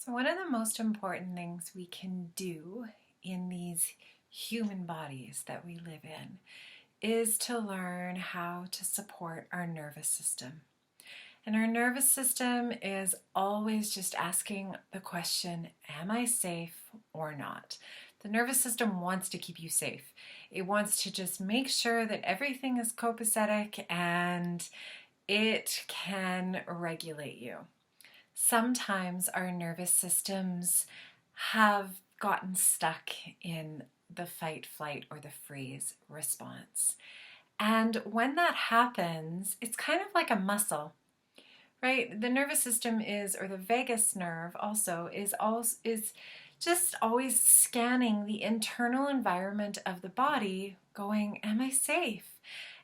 So, one of the most important things we can do in these human bodies that we live in is to learn how to support our nervous system. And our nervous system is always just asking the question, am I safe or not? The nervous system wants to keep you safe. It wants to just make sure that everything is copacetic and it can regulate you. Sometimes our nervous systems have gotten stuck in the fight, flight, or the freeze response. And when that happens, it's kind of like a muscle, right? The nervous system is, or the vagus nerve is just always scanning the internal environment of the body, going, am I safe?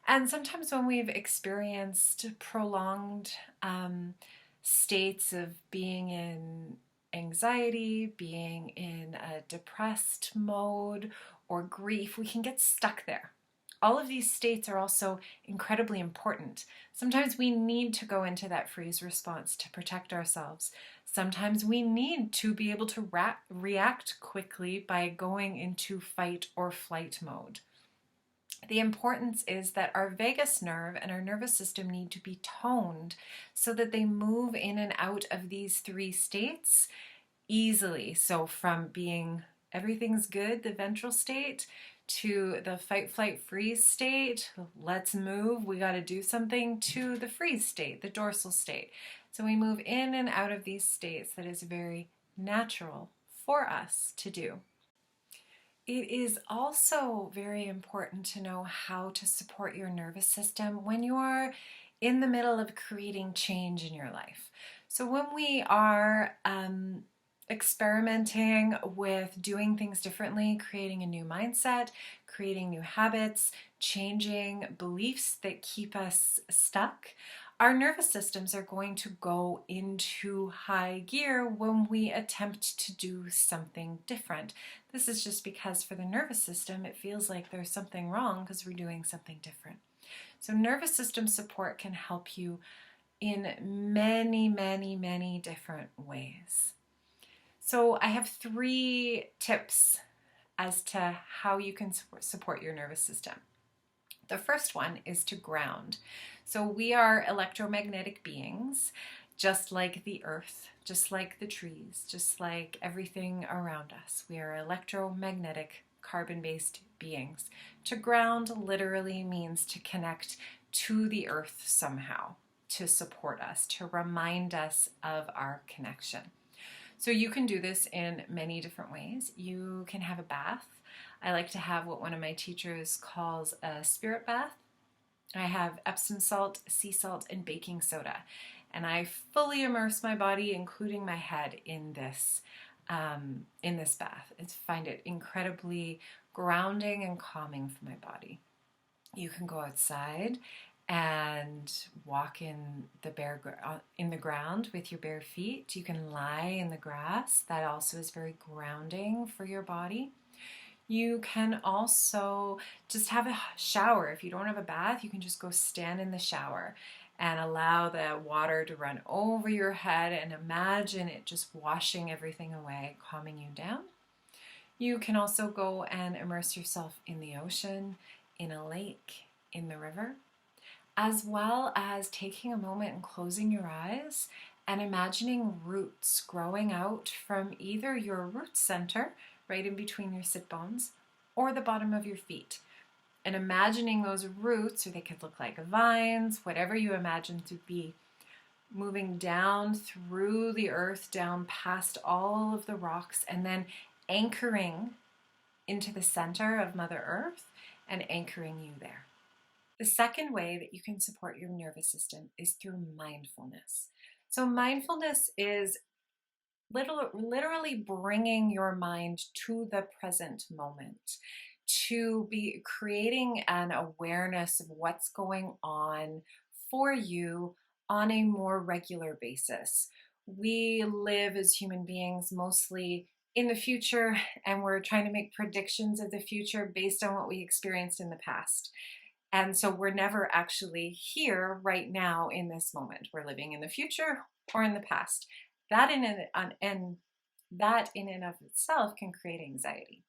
And sometimes when we've experienced prolonged states of being in anxiety, being in a depressed mode, or grief, we can get stuck there. All of these states are also incredibly important. Sometimes we need to go into that freeze response to protect ourselves. Sometimes we need to be able to react quickly by going into fight or flight mode. The importance is that our vagus nerve and our nervous system need to be toned so that they move in and out of these three states easily. So from being everything's good, the ventral state, to the fight, flight, freeze state, let's move, we got to do something, to the freeze state, the dorsal state. So we move in and out of these states that is very natural for us to do. It is also very important to know how to support your nervous system when you are in the middle of creating change in your life. So when we are experimenting with doing things differently, creating a new mindset, creating new habits, changing beliefs that keep us stuck, our nervous systems are going to go into high gear when we attempt to do something different. This is just because for the nervous system, it feels like there's something wrong because we're doing something different. So nervous system support can help you in many, many, many different ways. So I have 3 tips as to how you can support your nervous system. The first one is to ground. So we are electromagnetic beings, just like the earth, just like the trees, just like everything around us. We are electromagnetic, carbon-based beings. To ground literally means to connect to the earth somehow, to support us, to remind us of our connection. So you can do this in many different ways. You can have a bath. I like to have what one of my teachers calls a spirit bath. I have Epsom salt, sea salt, and baking soda. And I fully immerse my body, including my head, in this bath. I find it incredibly grounding and calming for my body. You can go outside and walk in the ground with your bare feet. You can lie in the grass. That also is very grounding for your body. You can also just have a shower. If you don't have a bath, you can just go stand in the shower and allow the water to run over your head and imagine it just washing everything away, calming you down. You can also go and immerse yourself in the ocean, in a lake, in the river, as well as taking a moment and closing your eyes and imagining roots growing out from either your root center, right in between your sit bones, or the bottom of your feet. And imagining those roots, or they could look like vines, whatever you imagine to be, moving down through the earth, down past all of the rocks, and then anchoring into the center of Mother Earth and anchoring you there. The second way that you can support your nervous system is through mindfulness. So mindfulness is literally bringing your mind to the present moment, to be creating an awareness of what's going on for you on a more regular basis. We live as human beings mostly in the future, and we're trying to make predictions of the future based on what we experienced in the past. And so we're never actually here right now in this moment. We're living in the future or in the past. That in that in and of itself can create anxiety.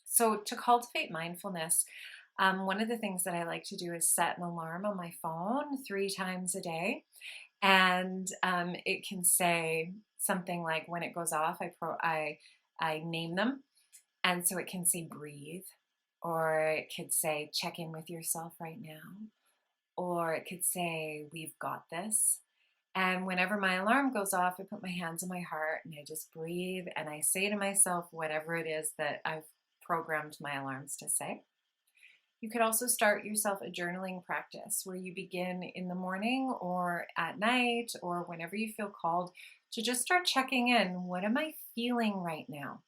So, to cultivate mindfulness, one of the things that I like to do is set an alarm on my phone 3 times a day. And it can say something like when it goes off, I name them. And so it can say breathe, or it could say check in with yourself right now, or it could say we've got this. And whenever my alarm goes off, I put my hands on my heart and I just breathe and I say to myself whatever it is that I've programmed my alarms to say. You could also start yourself a journaling practice where you begin in the morning or at night or whenever you feel called to just start checking in. What am I feeling right now?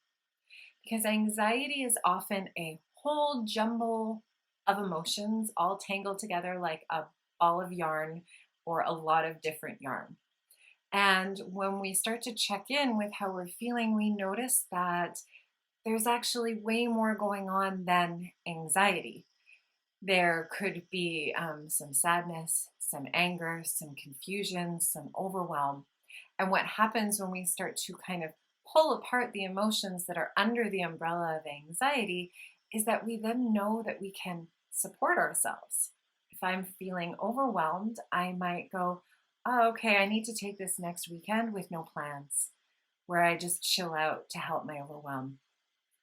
Because anxiety is often a whole jumble of emotions all tangled together like a ball of yarn or a lot of different yarn. And when we start to check in with how we're feeling, we notice that there's actually way more going on than anxiety. There could be some sadness, some anger, some confusion, some overwhelm. And what happens when we start to kind of pull apart the emotions that are under the umbrella of anxiety is that we then know that we can support ourselves. If I'm feeling overwhelmed, I might go, oh, okay, I need to take this next weekend with no plans, where I just chill out to help my overwhelm.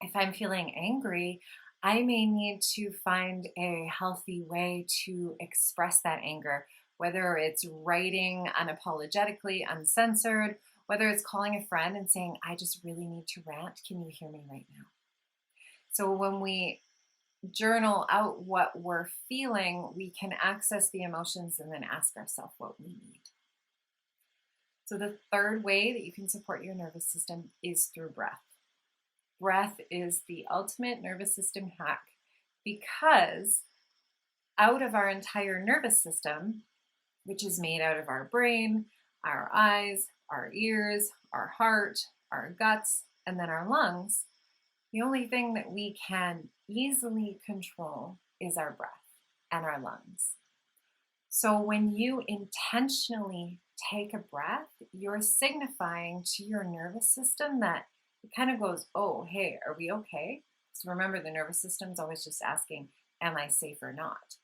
If I'm feeling angry, I may need to find a healthy way to express that anger, whether it's writing unapologetically, uncensored, whether it's calling a friend and saying, I just really need to rant. Can you hear me right now? So when we journal out what we're feeling, we can access the emotions and then ask ourselves what we need. So the third way that you can support your nervous system is through breath. Breath is the ultimate nervous system hack because out of our entire nervous system, which is made out of our brain, our eyes, our ears, our heart, our guts, and then our lungs, the only thing that we can easily control is our breath and our lungs. So when you intentionally take a breath, you're signifying to your nervous system that it kind of goes, oh, hey, are we okay? So remember, the nervous system is always just asking, am I safe or not?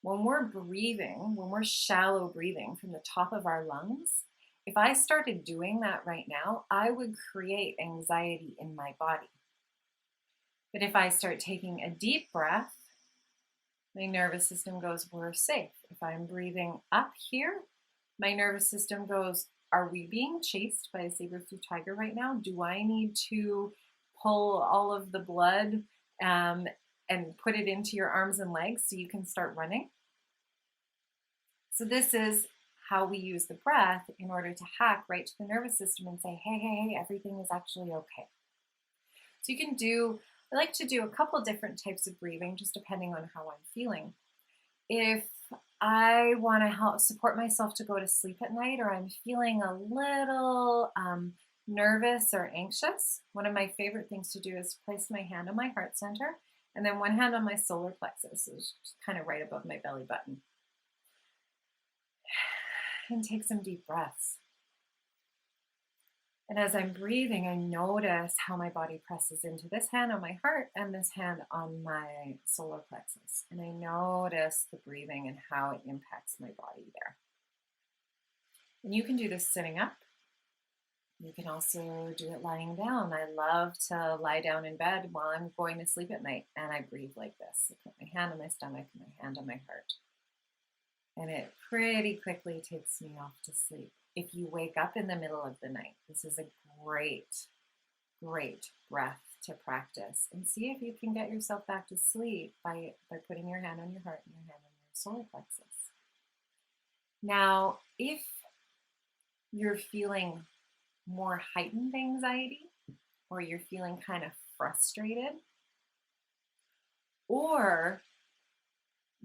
When we're breathing, when we're shallow breathing from the top of our lungs, if I started doing that right now, I would create anxiety in my body. But if I start taking a deep breath, my nervous system goes, we're safe. If I'm breathing up here, my nervous system goes, are we being chased by a saber-toothed tiger right now? Do I need to pull all of the blood and put it into your arms and legs so you can start running? So this is how we use the breath in order to hack right to the nervous system and say, hey, everything is actually okay. So you can I like to do a couple different types of breathing, just depending on how I'm feeling. If I want to help support myself to go to sleep at night, or I'm feeling a little nervous or anxious, one of my favorite things to do is place my hand on my heart center and then one hand on my solar plexus, so it's kind of right above my belly button. And take some deep breaths. And as I'm breathing, I notice how my body presses into this hand on my heart and this hand on my solar plexus. And I notice the breathing and how it impacts my body there. And you can do this sitting up. You can also do it lying down. I love to lie down in bed while I'm going to sleep at night, and I breathe like this. I put my hand on my stomach and my hand on my heart. And it pretty quickly takes me off to sleep. If you wake up in the middle of the night, this is a great breath to practice. And see if you can get yourself back to sleep by putting your hand on your heart and your hand on your solar plexus. Now, if you're feeling more heightened anxiety, or you're feeling kind of frustrated, or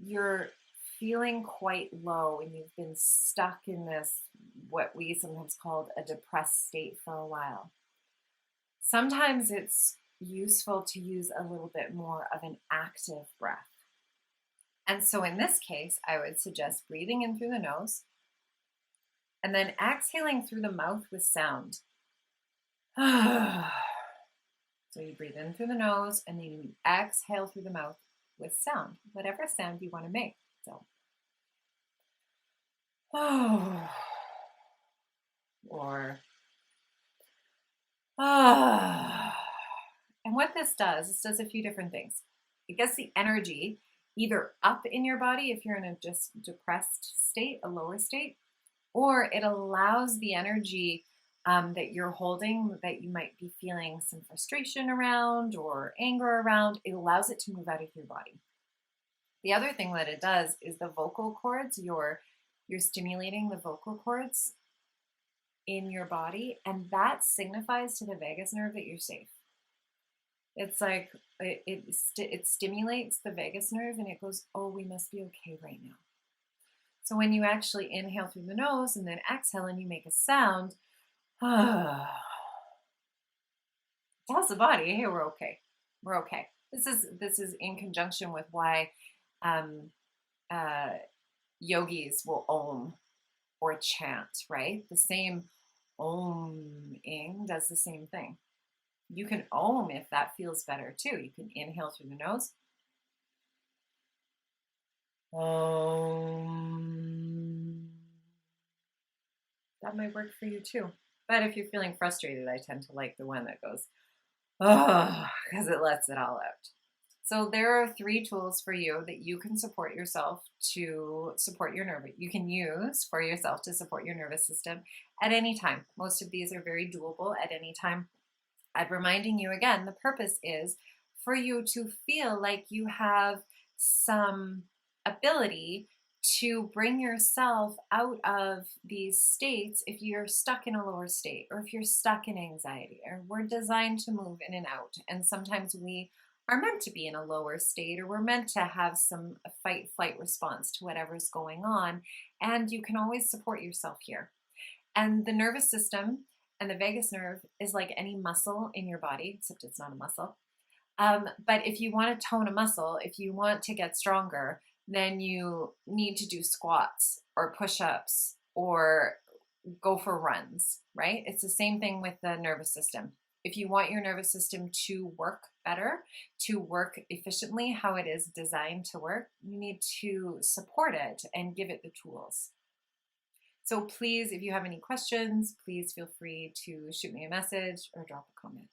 you're feeling quite low and you've been stuck in this, what we sometimes call a depressed state for a while, sometimes it's useful to use a little bit more of an active breath. And so in this case, I would suggest breathing in through the nose and then exhaling through the mouth with sound. So you breathe in through the nose and then you exhale through the mouth with sound, whatever sound you want to make. So, or, and what this does a few different things. It gets the energy either up in your body if you're in a just depressed state, a lower state, or it allows the energy that you're holding that you might be feeling some frustration around or anger around, it allows it to move out of your body. The other thing that it does is the vocal cords, you're stimulating the vocal cords in your body, and that signifies to the vagus nerve that you're safe. It's like it stimulates the vagus nerve and it goes, oh, we must be okay right now. So when you actually inhale through the nose and then exhale and you make a sound, tells the body, hey, we're okay. We're okay. This is in conjunction with why yogis will om or chant, right? The same om-ing does the same thing. You can om if that feels better too. You can inhale through the nose. Om. That might work for you too. But if you're feeling frustrated, I tend to like the one that goes, oh, because it lets it all out. So there are 3 tools for you that you can support yourself to support your nerve. You can use for yourself to support your nervous system at any time. Most of these are very doable at any time. I'm reminding you again, the purpose is for you to feel like you have some ability to bring yourself out of these states if you're stuck in a lower state or if you're stuck in anxiety. Or we're designed to move in and out, and sometimes we are meant to be in a lower state, or we're meant to have some fight flight response to whatever's going on, and you can always support yourself here. And the nervous system and the vagus nerve is like any muscle in your body, except it's not a muscle. But if you want to tone a muscle, if you want to get stronger, then you need to do squats or push-ups or go for runs, right? It's the same thing with the nervous system. If you want your nervous system to work better, to work efficiently, how it is designed to work, you need to support it and give it the tools. So please, if you have any questions, please feel free to shoot me a message or drop a comment.